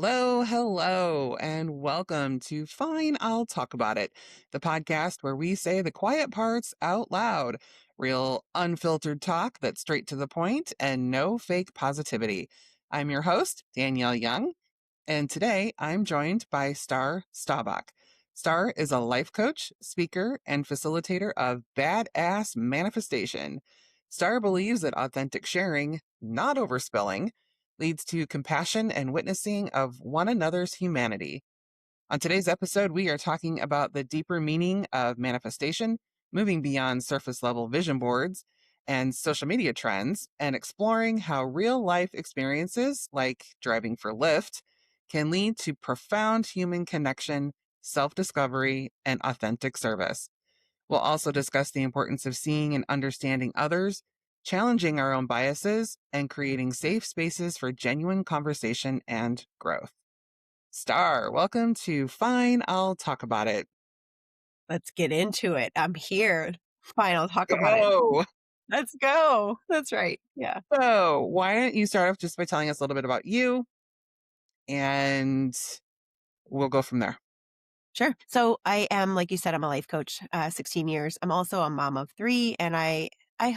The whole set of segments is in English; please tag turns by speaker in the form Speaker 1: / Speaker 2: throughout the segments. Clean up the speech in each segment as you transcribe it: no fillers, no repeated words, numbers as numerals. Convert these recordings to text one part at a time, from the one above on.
Speaker 1: Hello, hello, and welcome to Fine, I'll Talk About It, the podcast where we say the quiet parts out loud. Real unfiltered talk that's straight to the point and no fake positivity. I'm your host, Danielle Young, and today I'm joined by Star Staubach. Star is a life coach, speaker, and facilitator of badass manifestation. Star believes that authentic sharing, not overspilling, leads to compassion and witnessing of one another's humanity. On today's episode, we are talking about the deeper meaning of manifestation, moving beyond surface level vision boards and social media trends, and exploring how real life experiences like driving for Lyft can lead to profound human connection, self discovery, and authentic service. We'll also discuss the importance of seeing and understanding others, challenging our own biases, and creating safe spaces for genuine conversation and growth. Star, welcome to Fine, I'll Talk About It.
Speaker 2: Let's get into it. I'm here. Fine, I'll talk about it.
Speaker 1: Go!
Speaker 2: Let's go. That's right. Yeah.
Speaker 1: So, why don't you start off just by telling us a little bit about you and we'll go from there.
Speaker 2: Sure. So I am, like you said, I'm a life coach, 16 years. I'm also a mom of three, and I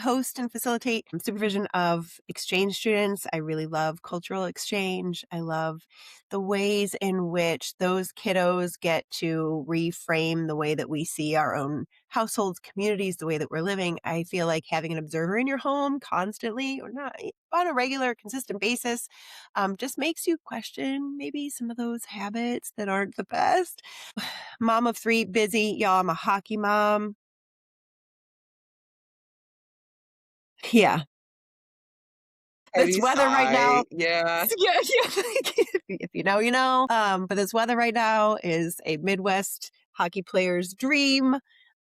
Speaker 2: host and facilitate supervision of exchange students. I really love cultural exchange. I love the ways in which those kiddos get to reframe the way that we see our own households, communities, the way that we're living. I feel like having an observer in your home constantly or not on a regular, consistent basis just makes you question maybe some of those habits that aren't the best. Mom of three, busy. Y'all, I'm a hockey mom. Yeah. This
Speaker 1: Heavy
Speaker 2: weather right now.
Speaker 1: sigh. Yeah.
Speaker 2: Yeah, yeah. If you know, you know. But this weather right now is a Midwest hockey player's dream.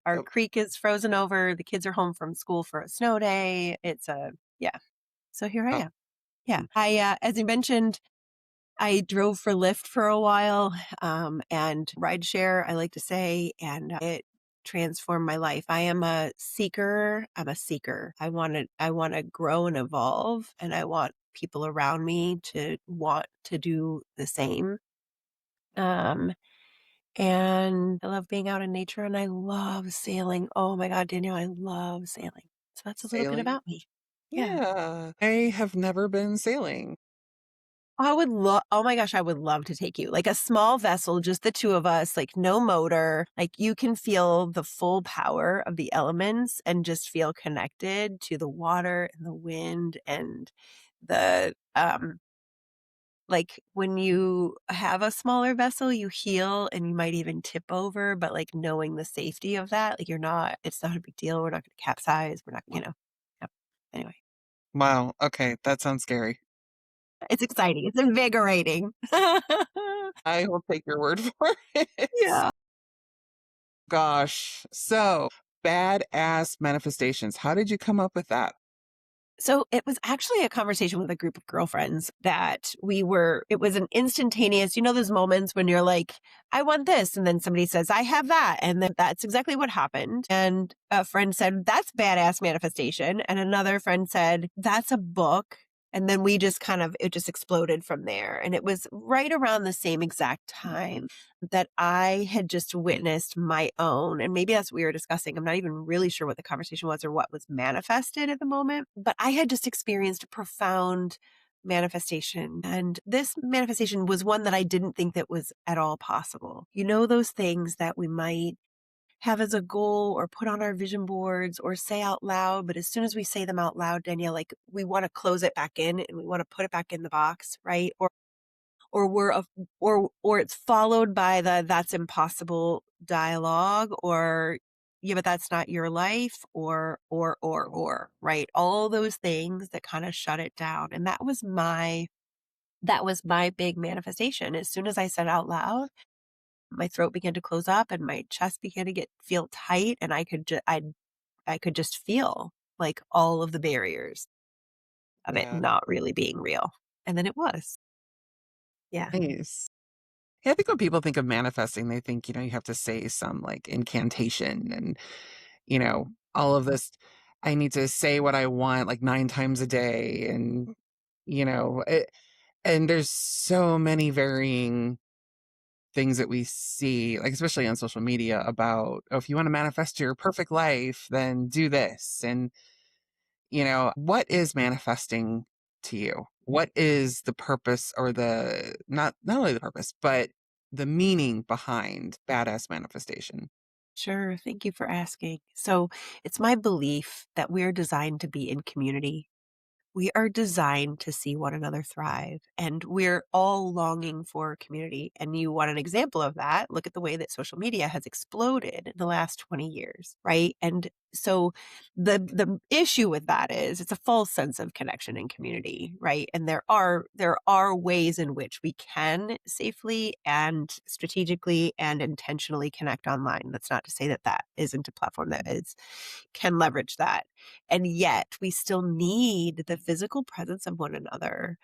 Speaker 2: Our
Speaker 1: Yep.
Speaker 2: creek is frozen over. The kids are home from school for a snow day. Yeah. So here I
Speaker 1: Oh,
Speaker 2: am. Yeah. As you mentioned, I drove for Lyft for a while, and rideshare, I like to say, and it transformed my life. I am a seeker. I'm a seeker. I want to grow and evolve, and I want people around me to want to do the same. Um, and I love being out in nature, and I love sailing. Oh my God, Danielle, I love sailing. So that's a little bit
Speaker 1: sailing.
Speaker 2: about me. Yeah.
Speaker 1: Yeah. I have never been sailing.
Speaker 2: Oh my gosh, I would love to take you. Like a small vessel, just the two of us, like no motor. Like you can feel the full power of the elements and just feel connected to the water and the wind and the like when you have a smaller vessel, you heal and you might even tip over, but like knowing the safety of that, like it's not a big deal. We're not going to capsize. We're not. Yep. Anyway,
Speaker 1: Wow. Okay. That sounds scary.
Speaker 2: it's exciting. It's invigorating.
Speaker 1: I will take your word for it.
Speaker 2: Yeah.
Speaker 1: Gosh. So, badass manifestations. How did you come up with that?
Speaker 2: So it was actually a conversation with a group of girlfriends that it was an instantaneous, those moments when you're like, I want this. And then somebody says, I have that. And then that's exactly what happened. And a friend said, that's badass manifestation. And another friend said, that's a book. And then it just exploded from there. And it was right around the same exact time that I had just witnessed my own, and maybe that's what we were discussing. I'm not even really sure what the conversation was or what was manifested at the moment, but I had just experienced a profound manifestation. And this manifestation was one that I didn't think that was at all possible. Those things that we might have as a goal or put on our vision boards or say out loud. But as soon as we say them out loud, Danielle, like we want to close it back in and we want to put it back in the box, right? Or or it's followed by the that's impossible dialogue, or yeah, but that's not your life, or right, all those things that kind of shut it down. And that was my big manifestation. As soon as I said out loud, my throat began to close up and my chest began to feel tight, and I could just feel like all of the barriers of it
Speaker 1: Yeah.
Speaker 2: not really being real, and then it was. Yeah.
Speaker 1: Nice. Yeah, I think when people think of manifesting, they think, you have to say some like incantation and, all of this. I need to say what I want like 9 times a day. And, you know, it, And there's so many varying things that we see, like especially on social media about, oh, if you want to manifest your perfect life, then do this. And, what is manifesting to you? What is the purpose or the not only the purpose, but the meaning behind badass manifestation?
Speaker 2: Sure. Thank you for asking. So it's my belief that we're designed to be in community. We are designed to see one another thrive, and we're all longing for community. And you want an example of that? Look at the way that social media has exploded in the last 20 years, right? And so the issue with that is it's a false sense of connection and community, right? And there are ways in which we can safely and strategically and intentionally connect online. That's not to say that that isn't a platform that is can leverage that, and yet we still need the physical presence of one another,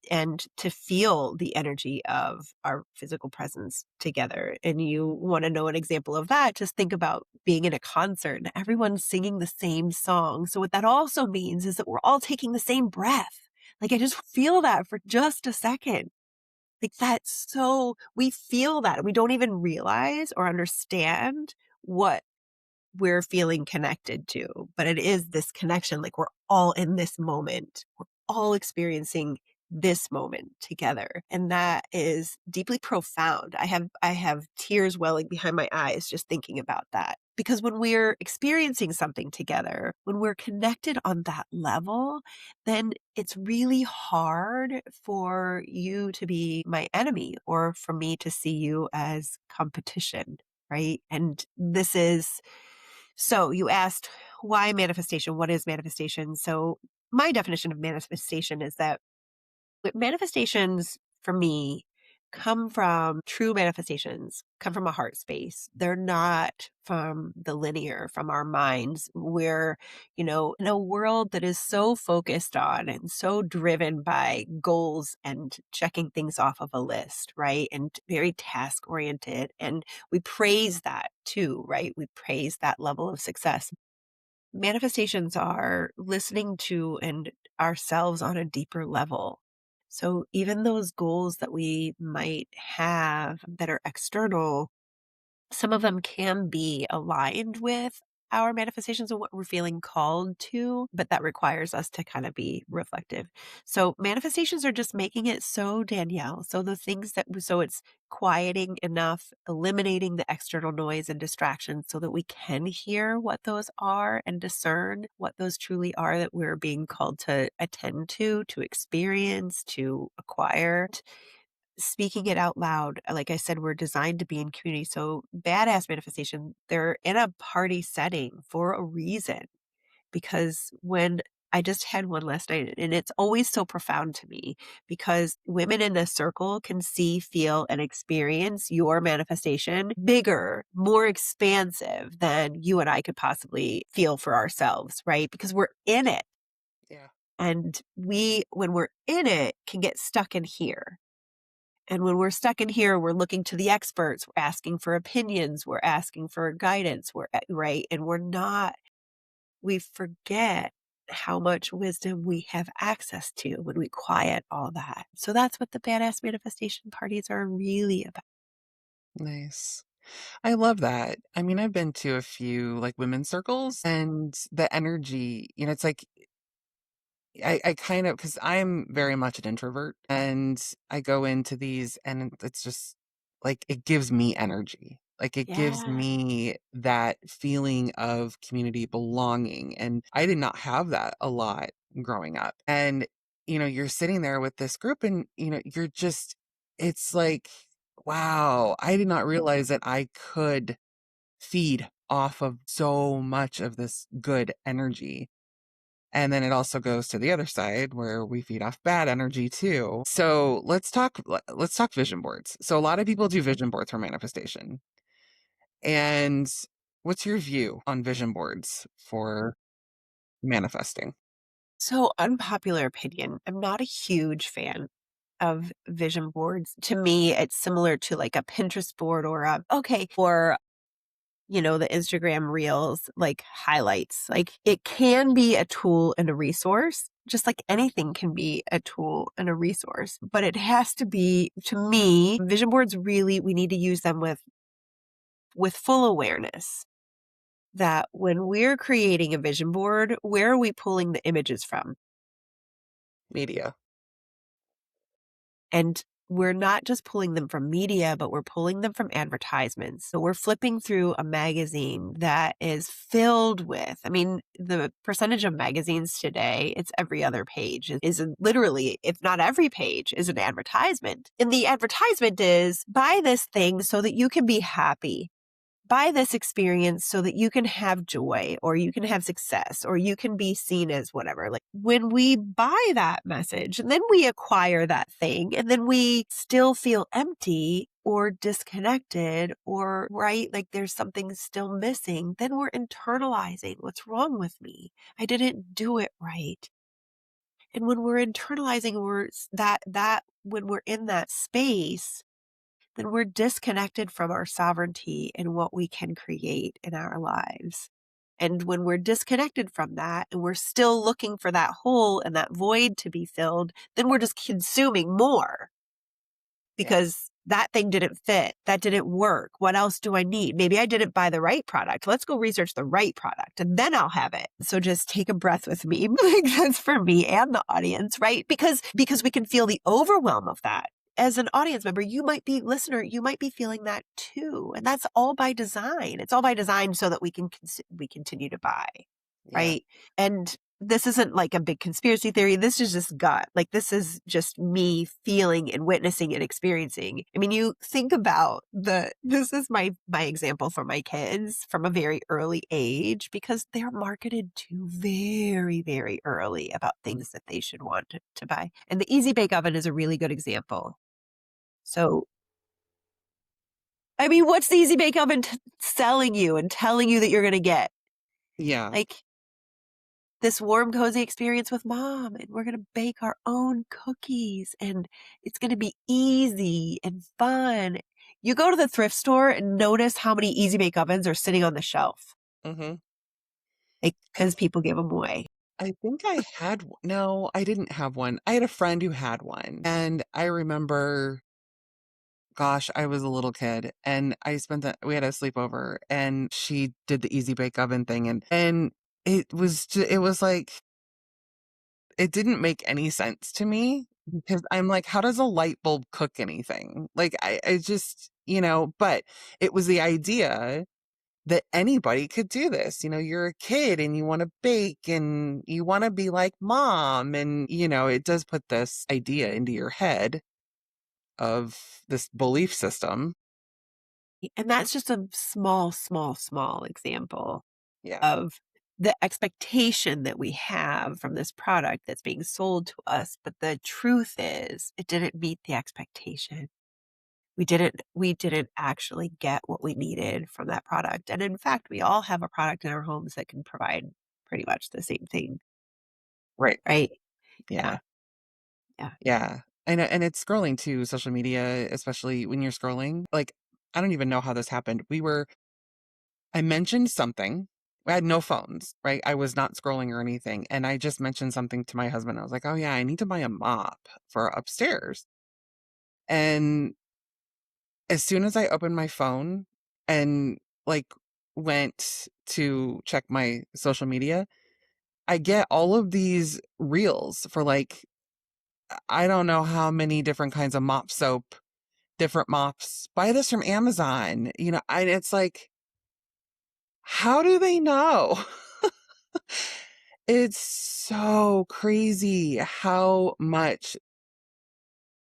Speaker 2: and to feel the energy of our physical presence together. And you want to know an example of that? Just think about being in a concert and everyone's singing the same song. So, what that also means is that we're all taking the same breath. Like, I just feel that for just a second. Like, that's so, we feel that. We don't even realize or understand what we're feeling connected to, but it is this connection, like, we're all in this moment. We're all experiencing this moment together, and that is deeply profound. I have tears welling behind my eyes just thinking about that. Because when we're experiencing something together, when we're connected on that level, then it's really hard for you to be my enemy or for me to see you as competition, right? And this is so you asked why manifestation? What is manifestation? So my definition of manifestation is that manifestations for me true manifestations come from a heart space. They're not from the linear, from our minds. We're, in a world that is so focused on and so driven by goals and checking things off of a list, right? And very task oriented. And we praise that too, right? We praise that level of success. Manifestations are listening to and ourselves on a deeper level. So even those goals that we might have that are external, some of them can be aligned with our manifestations and what we're feeling called to, but that requires us to kind of be reflective. So manifestations are just making it so, Danielle. So the things so it's quieting enough, eliminating the external noise and distractions so that we can hear what those are and discern what those truly are that we're being called to attend to experience, to acquire. Speaking it out loud, like I said, we're designed to be in community. So badass manifestation, they're in a party setting for a reason. Because when I just had one last night, and it's always so profound to me because women in this circle can see, feel, and experience your manifestation bigger, more expansive than you and I could possibly feel for ourselves, right? Because we're in it.
Speaker 1: Yeah.
Speaker 2: And when we're in it, can get stuck in here. And when we're stuck in here, we're looking to the experts, we're asking for opinions, we're asking for guidance, right? And we forget how much wisdom we have access to when we quiet all that. So that's what the badass manifestation parties are really about.
Speaker 1: Nice. I love that. I mean, I've been to a few like women's circles and the energy, it's like I kind of, because I'm very much an introvert and I go into these and it's just like it gives me energy. Like it gives
Speaker 2: Yeah.
Speaker 1: me that feeling of community belonging. And I did not have that a lot growing up. And, you're sitting there with this group and, it's like, wow, I did not realize that I could feed off of so much of this good energy. And then it also goes to the other side where we feed off bad energy too. So let's talk vision boards. So a lot of people do vision boards for manifestation. And what's your view on vision boards for manifesting?
Speaker 2: So, unpopular opinion, I'm not a huge fan of vision boards. To me, it's similar to like a Pinterest board or the Instagram reels, like highlights. Like it can be a tool and a resource, just like anything can be a tool and a resource. But it has to be, to me, vision boards really, we need to use them with full awareness that when we're creating a vision board, where are we pulling the images from?
Speaker 1: Media.
Speaker 2: And we're not just pulling them from media, but we're pulling them from advertisements. So we're flipping through a magazine that is filled with, I mean, the percentage of magazines today, it's every other page is literally, if not every page, is an advertisement. And the advertisement is buy this thing so that you can be happy. Buy this experience so that you can have joy or you can have success or you can be seen as whatever. Like when we buy that message and then we acquire that thing and then we still feel empty or disconnected or right, like there's something still missing, then we're internalizing what's wrong with me. I didn't do it right. And when we're internalizing that when we're in that space, then we're disconnected from our sovereignty and what we can create in our lives. And when we're disconnected from that and we're still looking for that hole and that void to be filled, then we're just consuming more
Speaker 1: Yeah.
Speaker 2: because that thing didn't fit. That didn't work. What else do I need? Maybe I didn't buy the right product. Let's go research the right product and then I'll have it. So just take a breath with me. Like that's for me and the audience, right? Because we can feel the overwhelm of that. As an audience member, you might be listener, you might be feeling that too. And that's all by design. It's all by design so that we continue to buy,
Speaker 1: Yeah.
Speaker 2: right? And this isn't like a big conspiracy theory. This is just gut. Like this is just me feeling and witnessing and experiencing. I mean, you think about this is my example for my kids from a very early age because they're marketed to very, very early about things that they should want to buy. And the Easy Bake Oven is a really good example. So, I mean, what's the Easy Bake Oven selling you and telling you that you're going to get?
Speaker 1: Yeah.
Speaker 2: Like, this warm, cozy experience with mom, and we're going to bake our own cookies, and it's going to be easy and fun. You go to the thrift store and notice how many Easy Bake Ovens are sitting on the shelf,
Speaker 1: Mm-hmm.
Speaker 2: like,
Speaker 1: I
Speaker 2: because people give them away.
Speaker 1: I think I had no, I didn't have one. I had a friend who had one. And I remember, gosh, I was a little kid and I spent that we had a sleepover and she did the easy bake oven thing and it was like it didn't make any sense to me because I'm like, how does a light bulb cook anything? Like I just, but it was the idea that anybody could do this. You're a kid and you want to bake and you want to be like mom. And, it does put this idea into your head of this belief system.
Speaker 2: And that's just a small, small, small example
Speaker 1: Yeah.
Speaker 2: of the expectation that we have from this product that's being sold to us. But the truth is, it didn't meet the expectation. We didn't actually get what we needed from that product. And in fact, we all have a product in our homes that can provide pretty much the same thing,
Speaker 1: Right.
Speaker 2: right?
Speaker 1: Yeah.
Speaker 2: Yeah. Yeah.
Speaker 1: Yeah. And it's scrolling too, social media, especially when you're scrolling. Like, I don't even know how this happened. I mentioned something. I had no phones, right? I was not scrolling or anything. And I just mentioned something to my husband. I was like, oh, yeah, I need to buy a mop for upstairs. And as soon as I opened my phone and like went to check my social media, I get all of these reels for like, I don't know how many different kinds of mop soap, different mops. Buy this from Amazon. It's like, how do they know? It's so crazy how much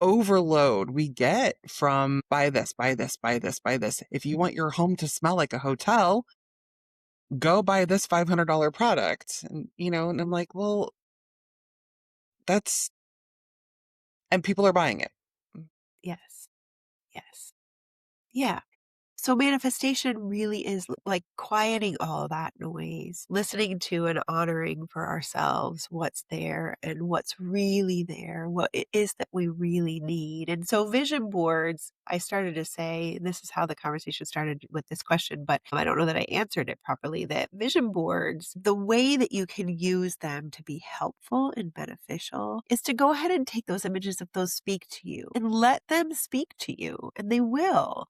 Speaker 1: overload we get from buy this, buy this, buy this, buy this. If you want your home to smell like a hotel, go buy this $500 product. And I'm like, well, that's, and people are buying it.
Speaker 2: Yes. Yes. Yeah. So manifestation really is like quieting all of that noise, listening to and honoring for ourselves what's there and what's really there, what it is that we really need. And so vision boards, I started to say, this is how the conversation started with this question, but I don't know that I answered it properly, that vision boards, the way that you can use them to be helpful and beneficial is to go ahead and take those images if those speak to you and let them speak to you, and they will.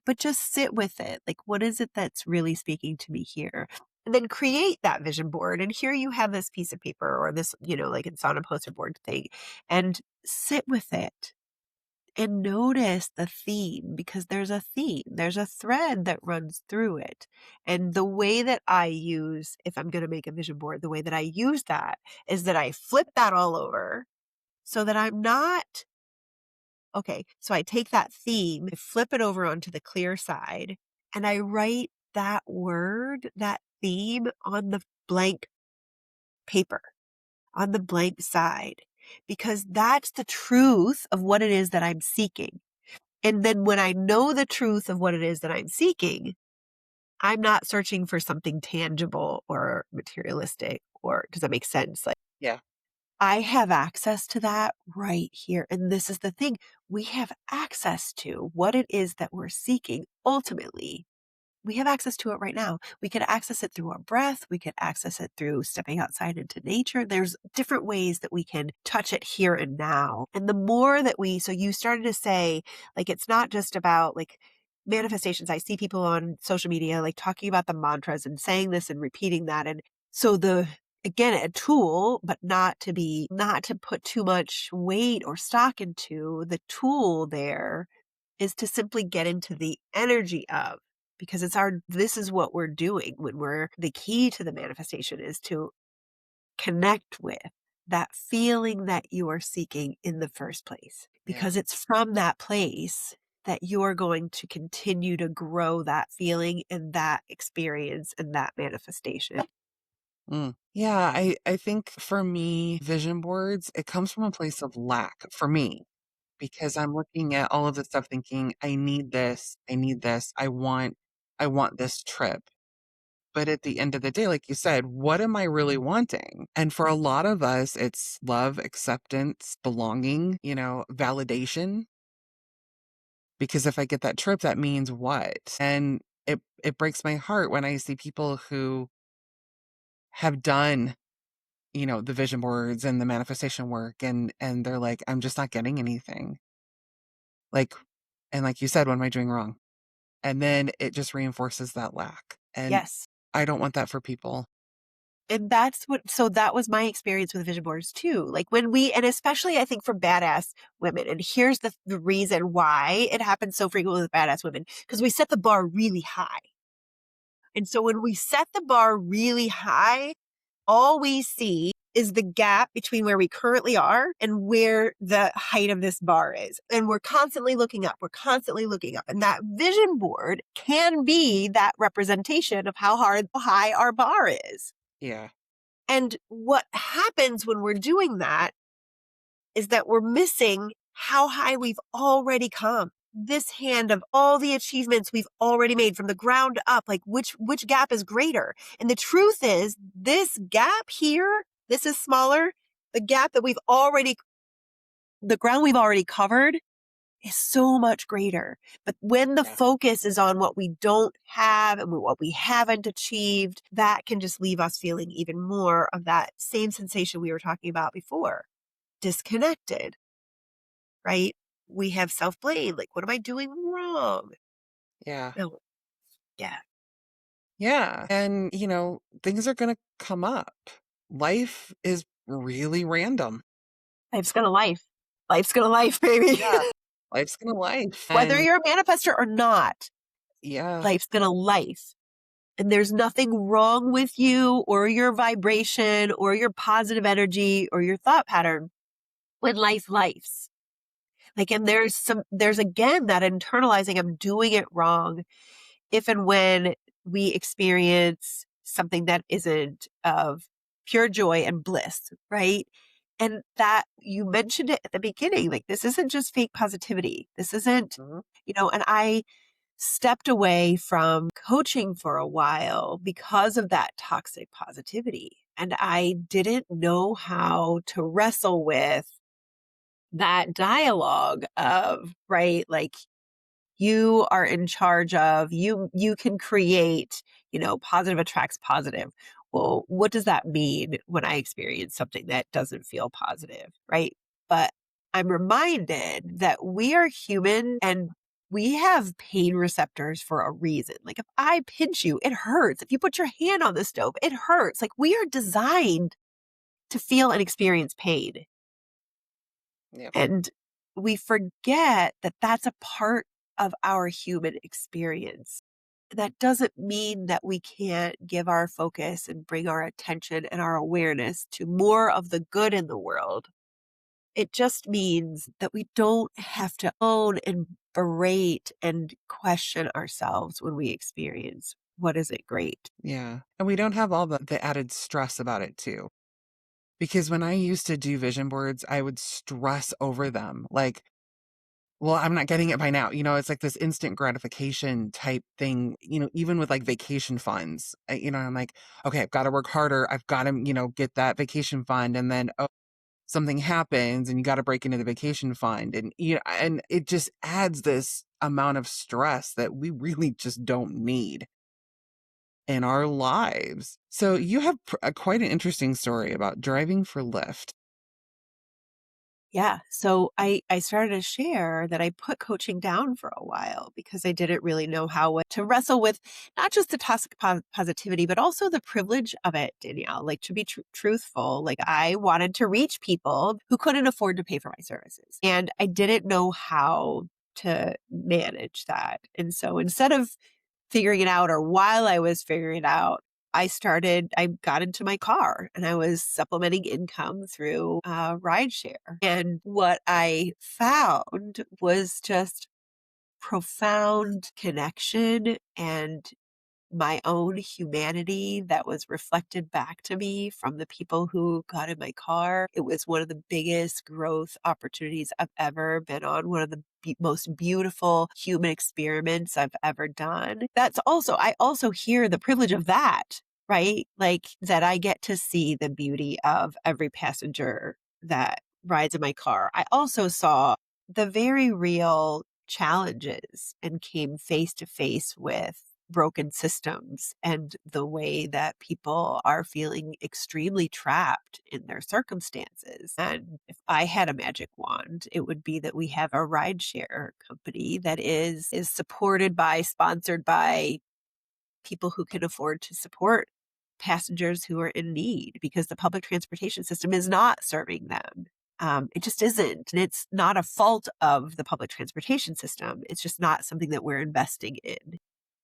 Speaker 2: But just sit with it. Like, what is it that's really speaking to me here? And then create that vision board. And here you have this piece of paper or this, like it's on a poster board thing, and sit with it and notice the theme because there's a theme, there's a thread that runs through it. And the way that I use, if I'm going to make a vision board, the way that I use that is that I flip that all over so that I'm not. Okay, so I take that theme, I flip it over onto the clear side, and I write that word, that theme on the blank paper, on the blank side, because that's the truth of what it is that I'm seeking. And then when I know the truth of what it is that I'm seeking, I'm not searching for something tangible or materialistic, or does that make sense? Like,
Speaker 1: Yeah.
Speaker 2: I have access to that right here. And this is the thing, we have access to what it is that we're seeking ultimately. We have access to it right now. We could access it through our breath. We could access it through stepping outside into nature. There's different ways that we can touch it here and now. And the more that so you started to say, like, it's not just about like manifestations. I see people on social media, like talking about the mantras and saying this and repeating that. And so again, a tool, but not to put too much weight or stock into the tool there is to simply get into the energy of, because this is what we're doing when the key to the manifestation is to connect with that feeling that you are seeking in the first place,
Speaker 1: Yeah.
Speaker 2: because it's from that place that you're going to continue to grow that feeling and that experience and that manifestation.
Speaker 1: Yeah, I think for me, vision boards, it comes from a place of lack for me because I'm looking at all of this stuff thinking, I need this, I need this, I want this trip. But at the end of the day, like you said, what am I really wanting? And for a lot of us, it's love, acceptance, belonging, validation. Because if I get that trip, that means what? And it breaks my heart when I see people who have done the vision boards and the manifestation work and they're like, I'm just not getting anything. Like, and like you said, what am I doing wrong? And then it just reinforces that lack. And
Speaker 2: Yes.
Speaker 1: I don't want that for people.
Speaker 2: And so that was my experience with vision boards too. Like and especially I think for badass women, and here's the reason why it happens so frequently with badass women, because we set the bar really high. And so when we set the bar really high, all we see is the gap between where we currently are and where the height of this bar is. And we're constantly looking up. We're constantly looking up. And that vision board can be that representation of how high our bar is.
Speaker 1: Yeah.
Speaker 2: And what happens when we're doing that is that we're missing how high we've already come. This hand of all the achievements we've already made from the ground up, like which gap is greater? And the truth is this gap here, this is smaller. The gap that the ground we've already covered is so much greater. But when the
Speaker 1: Yeah.
Speaker 2: focus is on what we don't have and what we haven't achieved, that can just leave us feeling even more of that same sensation we were talking about before, disconnected, right? We have self-blame. Like, what am I doing wrong?
Speaker 1: Yeah.
Speaker 2: No. Yeah.
Speaker 1: Yeah. And, things are going to come up. Life is really random.
Speaker 2: Life's gonna life. Life's gonna life, baby.
Speaker 1: Yeah. Life's going to life.
Speaker 2: Whether
Speaker 1: And
Speaker 2: you're a manifester or not,
Speaker 1: yeah.
Speaker 2: life's gonna life. And there's nothing wrong with you or your vibration or your positive energy or your thought pattern when life lifes. Like, and there's again that internalizing, I'm doing it wrong. If and when we experience something that isn't of pure joy and bliss, right? And that you mentioned it at the beginning, like this isn't just fake positivity. This isn't,
Speaker 1: Mhm.
Speaker 2: and stepped away from coaching for a while because of that toxic positivity. And I didn't know how to wrestle with that dialogue of, right, like you are in charge of, you can create, positive attracts positive. Well, what does that mean when I experience something that doesn't feel positive, right? But I'm reminded that we are human and we have pain receptors for a reason. Like if I pinch you, it hurts. If you put your hand on the stove, it hurts. Like we are designed to feel and experience pain.
Speaker 1: Yeah.
Speaker 2: And we forget that that's a part of our human experience. That doesn't mean that we can't give our focus and bring our attention and our awareness to more of the good in the world. It just means that we don't have to own and berate and question ourselves when we experience what isn't great.
Speaker 1: Yeah. And we don't have all the added stress about it too. Because when I used to do vision boards, I would stress over them. Like, well, I'm not getting it by now. It's like this instant gratification type thing, even with like vacation funds. I'm like, okay, I've got to work harder. I've got to, get that vacation fund. And then, oh, something happens and you got to break into the vacation fund. And it just adds this amount of stress that we really just don't need in our lives. So you have quite an interesting story about driving for Lyft.
Speaker 2: Yeah. So I started to share that I put coaching down for a while because I didn't really know how to wrestle with not just the toxic positivity, but also the privilege of it, Danielle. Like to be truthful, like I wanted to reach people who couldn't afford to pay for my services. And I didn't know how to manage that. And so instead of figuring it out or while I was figuring it out, I got into my car and I was supplementing income through rideshare. And what I found was just profound connection and my own humanity that was reflected back to me from the people who got in my car. It was one of the biggest growth opportunities I've ever been on, one of the most beautiful human experiments I've ever done. I also hear the privilege of that, right? Like that I get to see the beauty of every passenger that rides in my car. I also saw the very real challenges and came face to face with broken systems and the way that people are feeling extremely trapped in their circumstances. And if I had a magic wand, it would be that we have a rideshare company that is supported by, sponsored by people who can afford to support passengers who are in need because the public transportation system is not serving them. It just isn't. And it's not a fault of the public transportation system. It's just not something that we're investing in.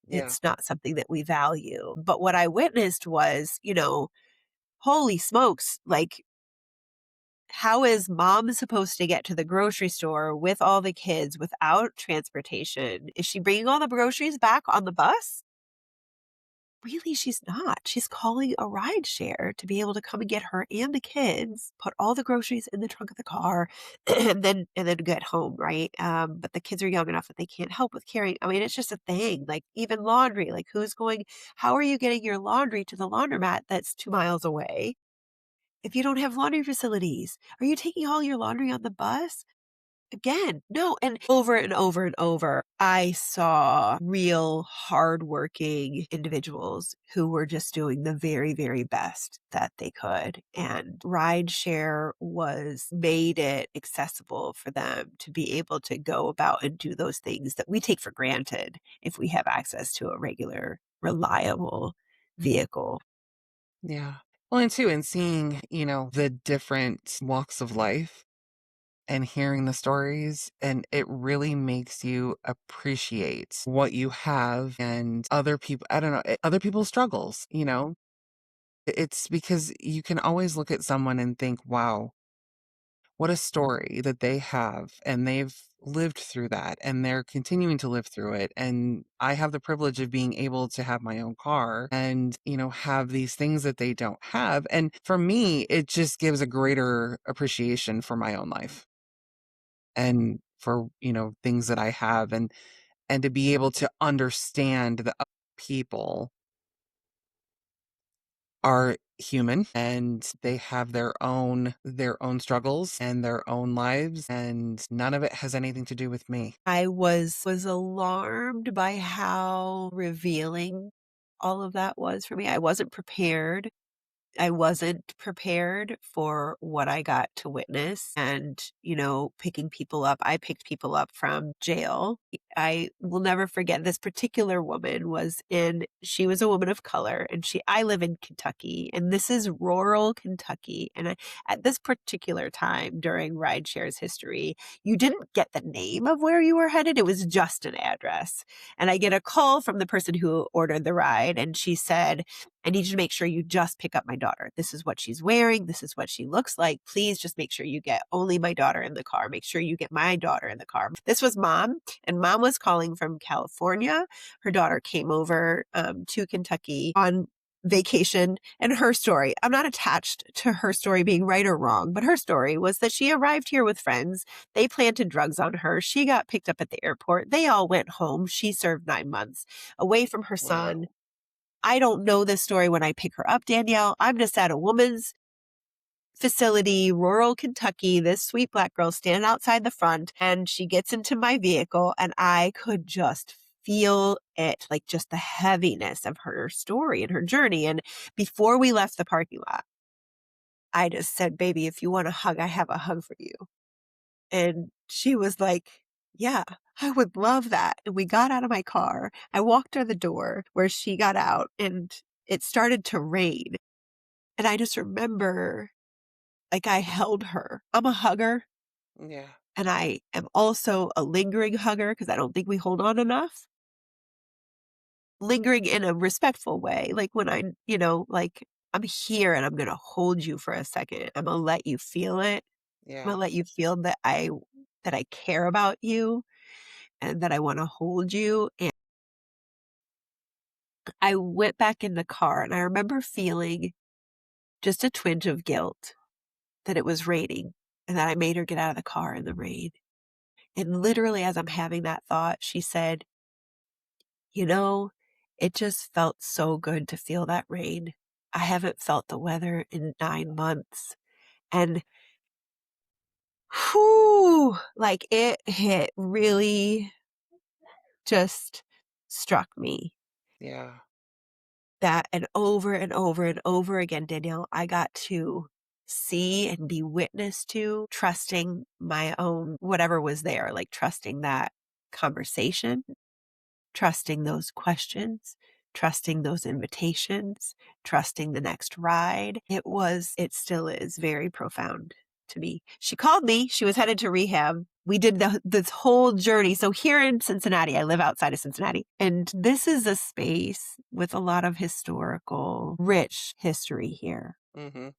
Speaker 1: Yeah.
Speaker 2: It's not something that we value. But what I witnessed was, holy smokes, like, how is mom supposed to get to the grocery store with all the kids without transportation? Is she bringing all the groceries back on the bus? Really, she's not. She's calling a ride share to be able to come and get her and the kids, put all the groceries in the trunk of the car, and then get home, right? But the kids are young enough that they can't help with carrying. I mean, it's just a thing. Like even laundry, like who's going? How are you getting your laundry to the laundromat that's 2 miles away if you don't have laundry facilities? Are you taking all your laundry on the bus? Again, no. And over and over, I saw real hardworking individuals who were just doing the very, very best that they could. And rideshare made it accessible for them to be able to go about and do those things that we take for granted if we have access to a regular, reliable vehicle.
Speaker 1: Yeah. Well, and too, and seeing, the different walks of life and hearing the stories, and it really makes you appreciate what you have and other people, I don't know, other people's struggles, It's because you can always look at someone and think, wow, what a story that they have, and they've lived through that, and they're continuing to live through it. And I have the privilege of being able to have my own car and, have these things that they don't have. And for me, it just gives a greater appreciation for my own life and for, things that I have. and to be able to understand that other people are human and they have their own struggles and their own lives, and none of it has anything to do with me.
Speaker 2: I was alarmed by how revealing all of that was for me. I wasn't prepared. I wasn't prepared for what I got to witness and, picking people up. I picked people up from jail. I will never forget this particular woman she was a woman of color and I live in Kentucky and this is rural Kentucky. And at this particular time during rideshare's history, you didn't get the name of where you were headed. It was just an address. And I get a call from the person who ordered the ride and she said, I need you to make sure you just pick up my daughter. This is what she's wearing. This is what she looks like. Please just make sure you get only my daughter in the car. Make sure you get my daughter in the car. This was mom, and mom was calling from California. Her daughter came over to Kentucky on vacation, and her story, I'm not attached to her story being right or wrong, but her story was that she arrived here with friends. They planted drugs on her. She got picked up at the airport. They all went home. She served 9 months away from her son.
Speaker 1: Wow.
Speaker 2: I don't know this story when I pick her up, Danielle. I'm just at a woman's facility, rural Kentucky. This sweet Black girl standing outside the front, and she gets into my vehicle, and I could just feel it, like just the heaviness of her story and her journey. And before we left the parking lot, I just said, baby, if you want a hug, I have a hug for you. And she was like, yeah, I would love that. And we got out of my car. I walked her the door where she got out and it started to rain. And I just remember like I held her. I'm a hugger
Speaker 1: Yeah.
Speaker 2: and I am also a lingering hugger because I don't think we hold on enough. Lingering in a respectful way. Like when like I'm here and I'm going to hold you for a second. I'm going to let you feel it. I'm
Speaker 1: Yeah.
Speaker 2: going to let you feel that I care about you and that I want to hold you. And I went back in the car and I remember feeling just a twinge of guilt that it was raining and that I made her get out of the car in the rain. And literally, as I'm having that thought, she said, you know, it just felt so good to feel that rain. I haven't felt the weather in 9 months. And whew, like it hit really just struck me
Speaker 1: Yeah.
Speaker 2: that and over and over and over again, Danielle, I got to see and be witness to trusting my own whatever was there, like trusting that conversation, trusting those questions, trusting those invitations, trusting the next ride. It still is very profound to me. She called me. She was headed to rehab. We did this whole journey. So here in Cincinnati, I live outside of Cincinnati, and this is a space with a lot of historical, rich history here.
Speaker 1: Mm-hmm.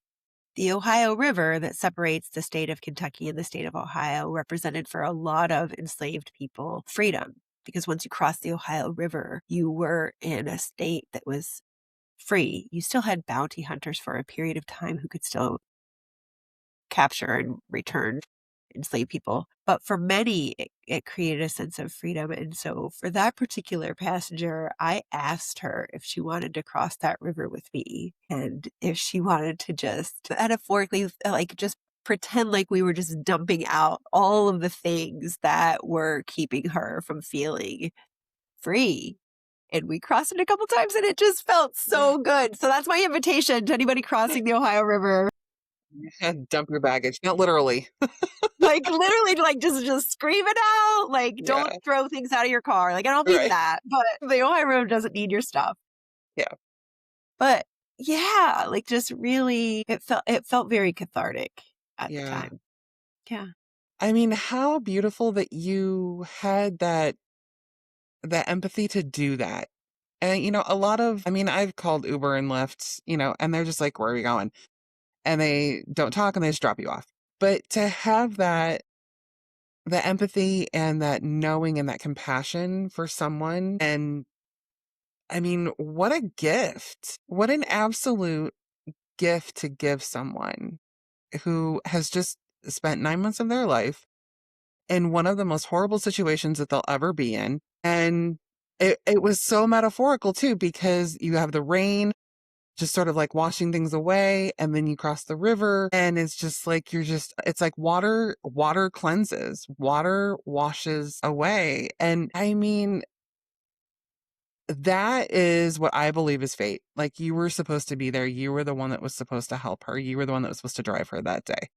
Speaker 2: The Ohio River that separates the state of Kentucky and the state of Ohio represented for a lot of enslaved people freedom. Because once you crossed the Ohio River, you were in a state that was free. You still had bounty hunters for a period of time who could still capture and return enslaved people. But for many, it created a sense of freedom. And so for that particular passenger, I asked her if she wanted to cross that river with me and if she wanted to just metaphorically, like just pretend like we were just dumping out all of the things that were keeping her from feeling free. And we crossed it a couple times and it just felt
Speaker 1: Yeah.
Speaker 2: so good. So that's my invitation to anybody crossing the Ohio River.
Speaker 1: And dump your baggage. Not literally.
Speaker 2: Like literally like just scream it out. Like don't
Speaker 1: Yeah.
Speaker 2: throw things out of your car. Like I don't mean
Speaker 1: Right.
Speaker 2: that, but the Ohio River doesn't need your stuff.
Speaker 1: Yeah.
Speaker 2: But yeah, like just really it felt very cathartic at the
Speaker 1: Yeah.
Speaker 2: time. Yeah.
Speaker 1: I mean, how beautiful that you had that empathy to do that. And I've called Uber and Lyft, and they're just like, where are we going? And they don't talk and they just drop you off. But to have the empathy and that knowing and that compassion for someone, and I mean, what a gift. What an absolute gift to give someone who has just spent 9 months of their life in one of the most horrible situations that they'll ever be in. And it was so metaphorical too, because you have the rain just sort of like washing things away, and then you cross the river, and it's just like it's like water cleanses, water washes away. And I mean, that is what I believe is fate. Like, you were supposed to be there. You were the one that was supposed to help her. You were the one that was supposed to drive her that day.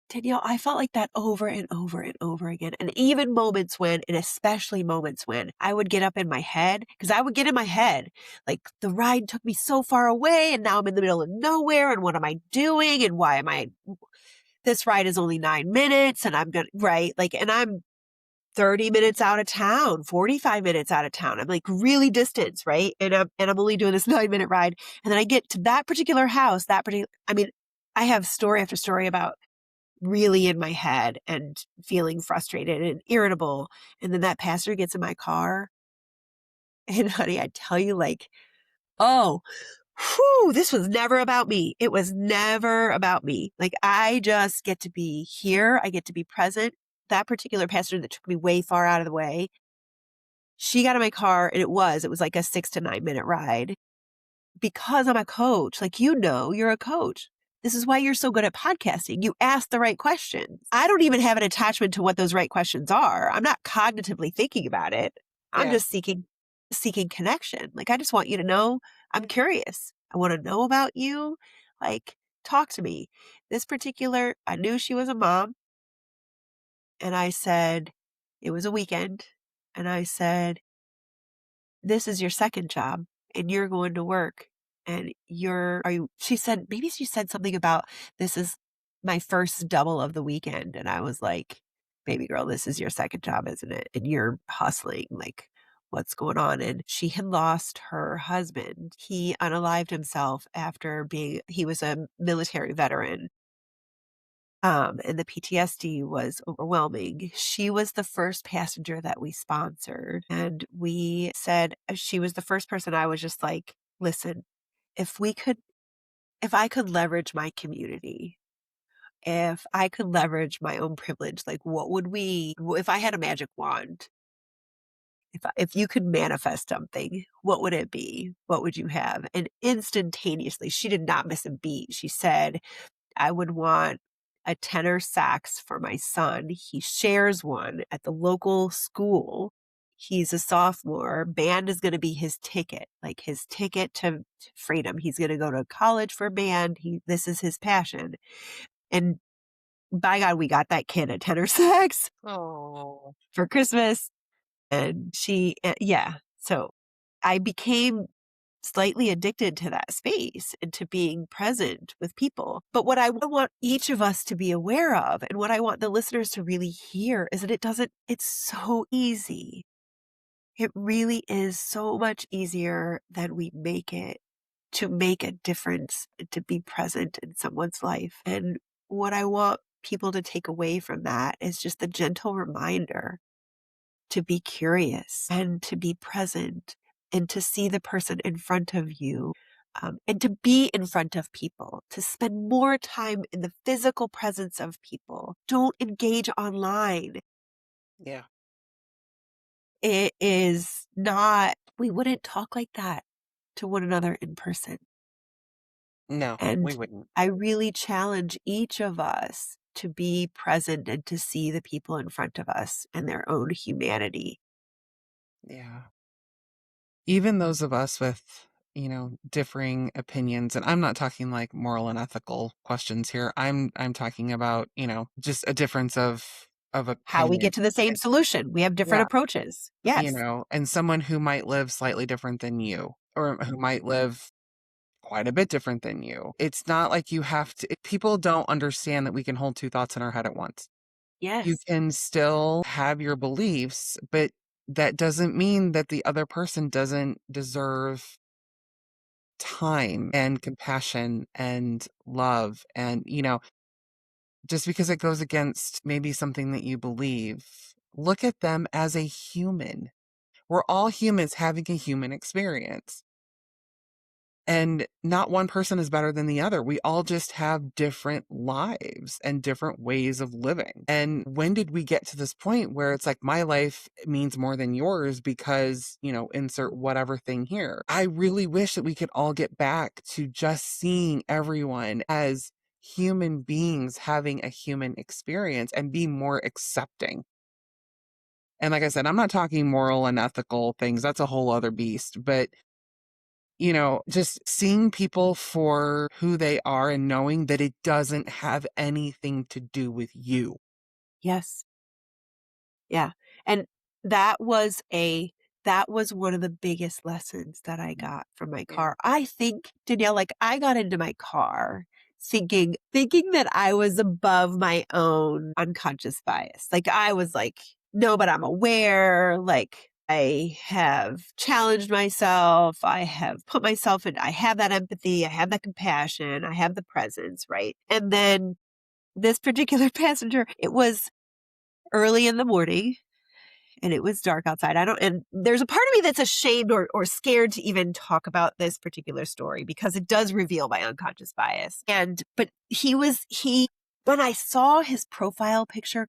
Speaker 2: Danielle, I felt like that over and over and over again. And even moments when, and especially moments when I would get up in my head, because I would get in my head, like the ride took me so far away and now I'm in the middle of nowhere. And what am I doing? And why am I, this ride is only 9 minutes and I'm going to, right? Like, and I'm 30 minutes out of town, 45 minutes out of town. I'm like really distant, right? And I'm only doing this 9 minute ride. And then I get to that particular house, I mean, I have story after story about really in my head and feeling frustrated and irritable. And then that pastor gets in my car. And honey, I tell you, like, oh, whew, this was never about me. It was never about me. Like, I just get to be here. I get to be present. That particular pastor that took me way far out of the way, she got in my car and it was like a 6 to 9 minute ride because I'm a coach. Like, you're a coach. This is why you're so good at podcasting. You ask the right questions. I don't even have an attachment to what those right questions are. I'm not cognitively thinking about it. I'm
Speaker 1: Yeah.
Speaker 2: just seeking connection. Like, I just want you to know I'm curious. I want to know about you. Like, talk to me. I knew she was a mom. And I said, it was a weekend. And I said, this is your second job and you're going to work and she said, maybe she said something about this is my first double of the weekend. And I was like, baby girl, this is your second job, isn't it? And you're hustling. Like, what's going on? And she had lost her husband. He unalived himself he was a military veteran. And the PTSD was overwhelming. She was the first passenger that we sponsored. And we said, she was the first person I was just like, listen, if we could, if I could leverage my community, if I could leverage my own privilege, like if I had a magic wand, if you could manifest something, what would it be? What would you have? And instantaneously, she did not miss a beat. She said, I would want a tenor sax for my son. He shares one at the local school. He's a sophomore. Band is going to be his ticket, like his ticket to freedom. He's going to go to college for band. This is his passion. And by God, we got that kid a tenor sax
Speaker 1: Oh,
Speaker 2: for Christmas. And yeah. So I became slightly addicted to that space and to being present with people. But what I want each of us to be aware of, and what I want the listeners to really hear, is that it's so easy. It really is so much easier than we make it to make a difference, and to be present in someone's life. And what I want people to take away from that is just the gentle reminder to be curious and to be present and to see the person in front of you, and to be in front of people, to spend more time in the physical presence of people. Don't engage online.
Speaker 1: yeah.
Speaker 2: It is not, we wouldn't talk like that to one another in person.
Speaker 1: No, we
Speaker 2: And
Speaker 1: wouldn't.
Speaker 2: I really challenge each of us to be present and to see the people in front of us and their own humanity.
Speaker 1: Yeah. Even those of us with, differing opinions, and I'm not talking like moral and ethical questions here. I'm talking about, just a difference of
Speaker 2: How we
Speaker 1: opinion.
Speaker 2: get to the same solution. We have different
Speaker 1: Yeah.
Speaker 2: approaches. Yes.
Speaker 1: And someone who might live slightly different than you, or who might live quite a bit different than you. It's not like you have to, people don't understand that we can hold two thoughts in our head at once. You
Speaker 2: Yes.
Speaker 1: can still have your beliefs, but that doesn't mean that the other person doesn't deserve time and compassion and love. And, just because it goes against maybe something that you believe, look at them as a human. We're all humans having a human experience. And not one person is better than the other. We all just have different lives and different ways of living. And when did we get to this point where it's like my life means more than yours because, insert whatever thing here? I really wish that we could all get back to just seeing everyone as human beings having a human experience and be more accepting. And like I said, I'm not talking moral and ethical things. That's a whole other beast. But just seeing people for who they are and knowing that it doesn't have anything to do with you.
Speaker 2: Yes. Yeah. And that was that was one of the biggest lessons that I got from my
Speaker 1: Yeah.
Speaker 2: car. I think, Danielle, like I got into my car thinking that I was above my own unconscious bias. Like I was like, no, but I'm aware, like I have challenged myself. I have put myself in, I have that empathy. I have that compassion. I have the presence. Right. And then this particular passenger, it was early in the morning and it was dark outside. And there's a part of me that's ashamed or scared to even talk about this particular story because it does reveal my unconscious bias. But when I saw his profile picture,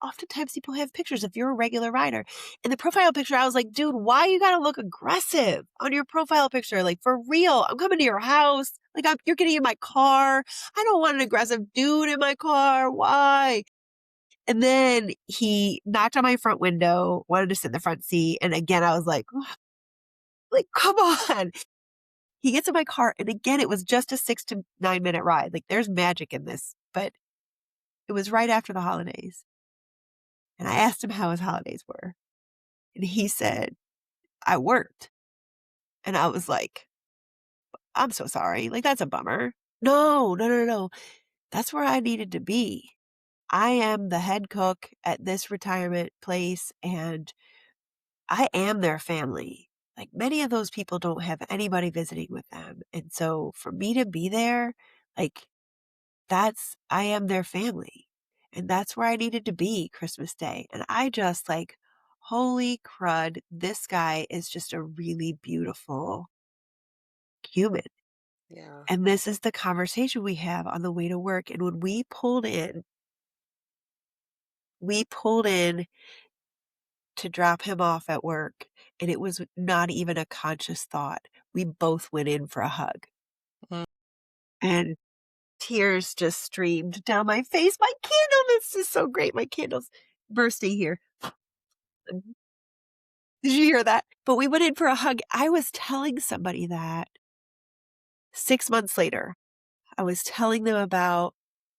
Speaker 2: oftentimes people have pictures if you're a regular rider. In the profile picture, I was like, dude, why you gotta look aggressive on your profile picture? Like for real, I'm coming to your house. Like you're getting in my car. I don't want an aggressive dude in my car. Why? And then he knocked on my front window, wanted to sit in the front seat. And again, I was like, "Ugh," like, come on. He gets in my car. And again, it was just a 6 to 9 minute ride. Like there's magic in this, but it was right after the holidays. And I asked him how his holidays were. And he said, I worked. And I was like, I'm so sorry. Like, that's a bummer. No, no, no, no. That's where I needed to be. I am the head cook at this retirement place and I am their family. Like many of those people don't have anybody visiting with them. And so for me to be there, like I am their family. And that's where I needed to be Christmas Day. And I just like, holy crud, this guy is just a really beautiful human.
Speaker 1: Yeah.
Speaker 2: And this is the conversation we have on the way to work. And when we pulled in to drop him off at work, and it was not even a conscious thought. We both went in for a hug.
Speaker 1: Mm.
Speaker 2: And tears just streamed down my face. My candle, this is so great. My candle's bursting here. Did you hear that? But we went in for a hug. I was telling somebody that 6 months later, I was telling them about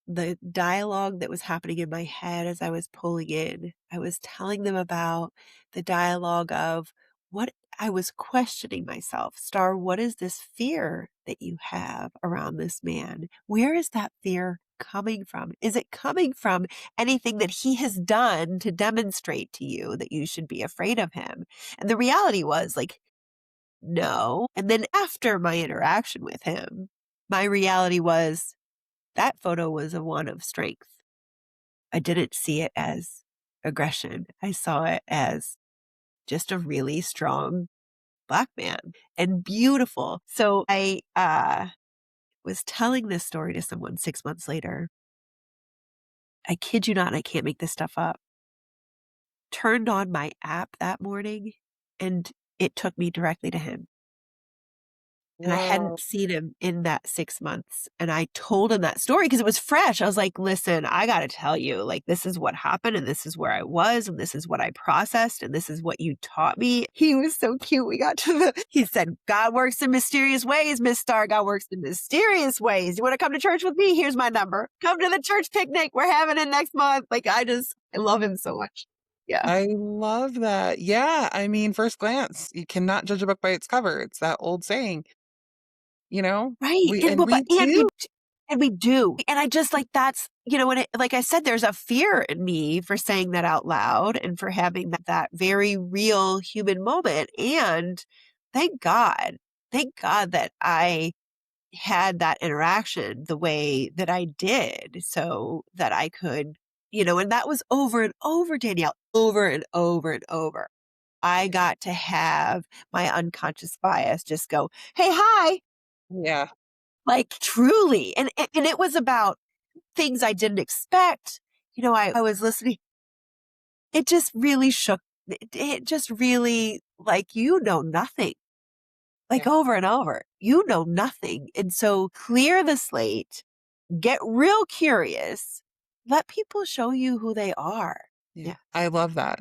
Speaker 2: the dialogue that was happening in my head as I was pulling in. I was telling them about the dialogue of what I was questioning myself. Star, what is this fear that you have around this man? Where is that fear coming from? Is it coming from anything that he has done to demonstrate to you that you should be afraid of him? And the reality was like, no. And then after my interaction with him, my reality was that photo was a one of strength. I didn't see it as aggression. I saw it as just a really strong Black man and beautiful. So I was telling this story to someone 6 months later. I kid you not, and I can't make this stuff up. Turned on my app that morning and it took me directly to him. And I
Speaker 1: Whoa.
Speaker 2: hadn't seen him in that 6 months. And I told him that story because it was fresh. I was like, listen, I got to tell you, like, this is what happened and this is where I was and this is what I processed and this is what you taught me. He was so cute. He said, God works in mysterious ways, Miss Star. God works in mysterious ways. You want to come to church with me? Here's my number. Come to the church picnic. We're having it next month. Like, I love him so much. Yeah.
Speaker 1: I love that. Yeah. I mean, first glance, you cannot judge a book by its cover. It's that old saying,
Speaker 2: Right.
Speaker 1: we,
Speaker 2: And,
Speaker 1: and we
Speaker 2: and we
Speaker 1: do.
Speaker 2: And we do. And I just like that's, when like I said, there's a fear in me for saying that out loud and for having that very real human moment. And thank God, thank God that I had that interaction the way that I did so that I could, and that was over and over, Danielle, over and over and over. I got to have my unconscious bias just go, hey, hi.
Speaker 1: Yeah.
Speaker 2: Like truly. And it was about things I didn't expect. I was listening. It just really shook. It just really like, nothing, like
Speaker 1: Yeah.
Speaker 2: over and over, nothing. And so clear the slate, get real curious, let people show you who they are.
Speaker 1: Yeah.
Speaker 2: Yeah.
Speaker 1: I love that.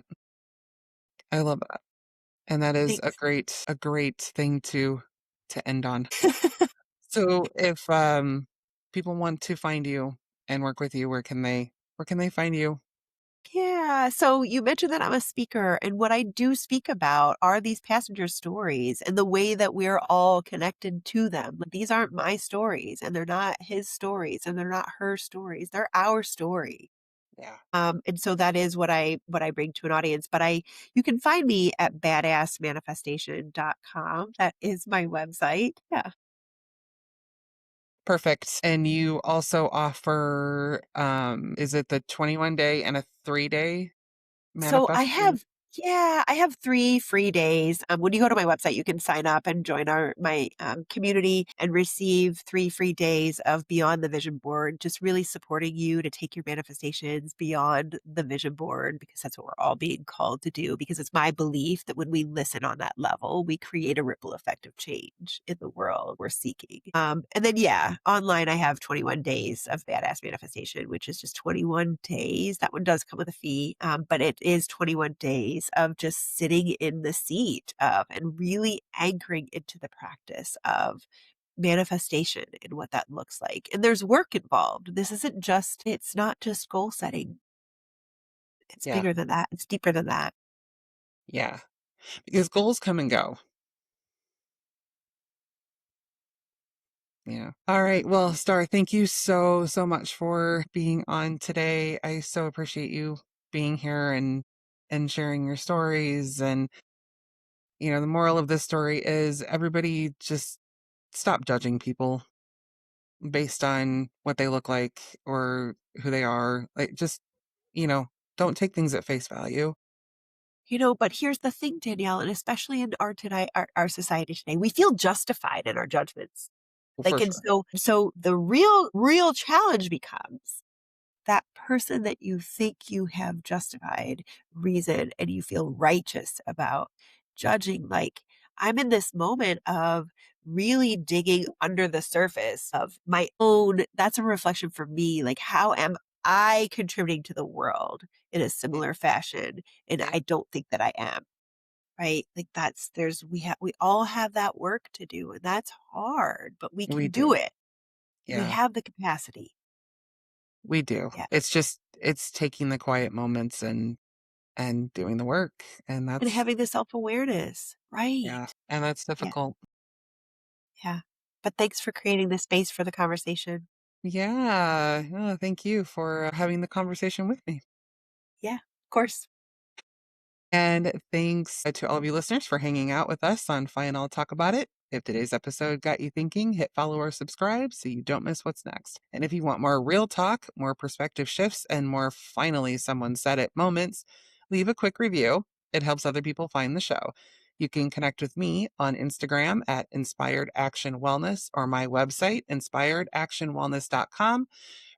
Speaker 1: I love that. And that is
Speaker 2: Thanks.
Speaker 1: a great thing to end on. So if people want to find you and work with you, where can they find you?
Speaker 2: Yeah. So you mentioned that I'm a speaker, and what I do speak about are these passenger stories and the way that we're all connected to them. Like, these aren't my stories, and they're not his stories, and they're not her stories. They're our story.
Speaker 1: Yeah.
Speaker 2: And so that is what I bring to an audience. But you can find me at badassmanifestation.com. That is my website. Yeah.
Speaker 1: Perfect. And you also offer is it the 21 day and a 3-day
Speaker 2: So
Speaker 1: manifesting?
Speaker 2: I have 3 free days. When you go to my website, you can sign up and join my community and receive 3 free days of Beyond the Vision Board, just really supporting you to take your manifestations beyond the vision board, because that's what we're all being called to do. Because it's my belief that when we listen on that level, we create a ripple effect of change in the world we're seeking. And then, yeah, online, I have 21 days of badass manifestation, which is just 21 days. That one does come with a fee, but it is 21 days of just sitting in the seat of and really anchoring into the practice of manifestation and what that looks like. And there's work involved. It's not just goal setting. It's
Speaker 1: Yeah.
Speaker 2: bigger than that. It's deeper than that.
Speaker 1: Yeah. Because goals come and go. Yeah. All right. Well, Star, thank you so, so much for being on today. I so appreciate you being here and sharing your stories. And, the moral of this story is everybody just stop judging people based on what they look like or who they are. Like, just, you know, don't take things at face value.
Speaker 2: But here's the thing, Danielle, and especially in our society today, we feel justified in our judgments.
Speaker 1: For
Speaker 2: Like, and
Speaker 1: sure.
Speaker 2: so the real challenge becomes that person that you think you have justified reason and you feel righteous about judging. Like, I'm in this moment of really digging under the surface of my own. That's a reflection for me. Like, how am I contributing to the world in a
Speaker 1: Yeah.
Speaker 2: similar fashion? And
Speaker 1: Yeah.
Speaker 2: I don't think that I am. Right? Like, we all have that work to do, and that's hard, but we
Speaker 1: We
Speaker 2: can do
Speaker 1: do.
Speaker 2: it. We
Speaker 1: Yeah.
Speaker 2: have the capacity.
Speaker 1: We do.
Speaker 2: Yeah.
Speaker 1: It's taking the quiet moments and doing the work. And
Speaker 2: And
Speaker 1: that's,
Speaker 2: having the self-awareness.
Speaker 1: yeah.
Speaker 2: Right.
Speaker 1: And that's
Speaker 2: Yeah.
Speaker 1: difficult.
Speaker 2: Yeah. But thanks for creating the space for the conversation.
Speaker 1: Yeah. Oh, thank you for having the conversation with me.
Speaker 2: Yeah, of course.
Speaker 1: And thanks to all of you listeners for hanging out with us on Fine I'll Talk About It. If today's episode got you thinking, hit follow or subscribe so you don't miss what's next. And if you want more real talk, more perspective shifts, and more finally someone said it moments, leave a quick review. It helps other people find the show. You can connect with me on Instagram at Inspired Action Wellness or my website, inspiredactionwellness.com,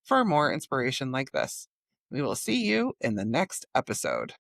Speaker 1: for more inspiration like this. We will see you in the next episode.